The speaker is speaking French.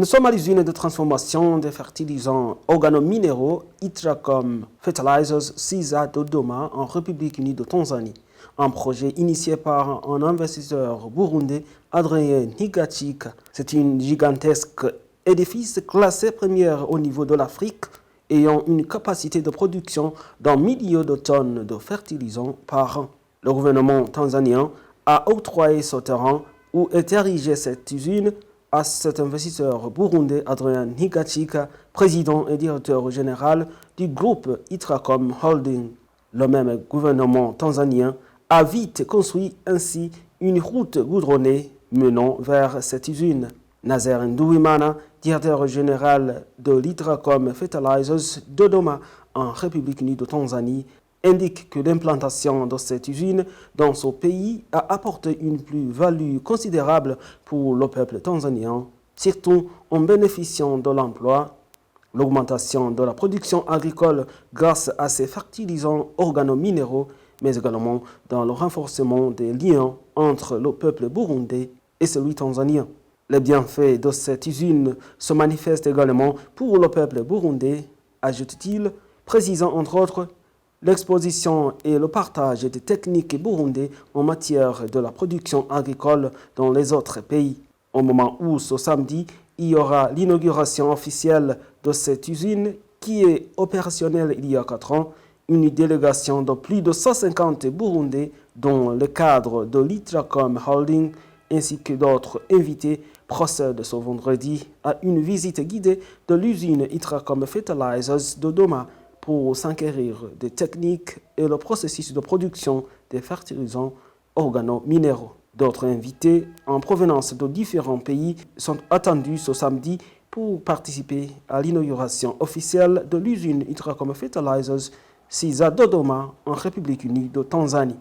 Nous sommes à l'usine de transformation des fertilisants organominéraux Itracom Fertilizers CISA Dodoma en République unie de Tanzanie. Un projet initié par un investisseur burundais, Adrien Nigachika. C'est une gigantesque édifice classé premier au niveau de l'Afrique, ayant une capacité de production d'un million de tonnes de fertilisants par an. Le gouvernement tanzanien a octroyé ce terrain où est érigée cette usine à cet investisseur burundais Adrien Nigachika, président et directeur général du groupe Itracom Holding. Le même gouvernement tanzanien a vite construit ainsi une route goudronnée menant vers cette usine. Nazer Nduwimana, directeur général de l'Itracom Fertilizers Dodoma en République unie de Tanzanie, indique que l'implantation de cette usine dans ce pays a apporté une plus-value considérable pour le peuple tanzanien, surtout en bénéficiant de l'emploi, l'augmentation de la production agricole grâce à ces fertilisants organominéraux, mais également dans le renforcement des liens entre le peuple burundais et celui tanzanien. Les bienfaits de cette usine se manifestent également pour le peuple burundais, ajoute-t-il, précisant entre autres l'exposition et le partage des techniques burundais en matière de la production agricole dans les autres pays. Au moment où ce samedi, il y aura l'inauguration officielle de cette usine qui est opérationnelle il y a 4 ans, une délégation de plus de 150 Burundais dont le cadre de l'Itracom Holding ainsi que d'autres invités procèdent ce vendredi à une visite guidée de l'usine Itracom Fertilizers de Dodoma pour s'enquérir des techniques et le processus de production des fertilisants organominéraux. D'autres invités en provenance de différents pays sont attendus ce samedi pour participer à l'inauguration officielle de l'usine Itracom Fertilizers CISA Dodoma en République unie de Tanzanie.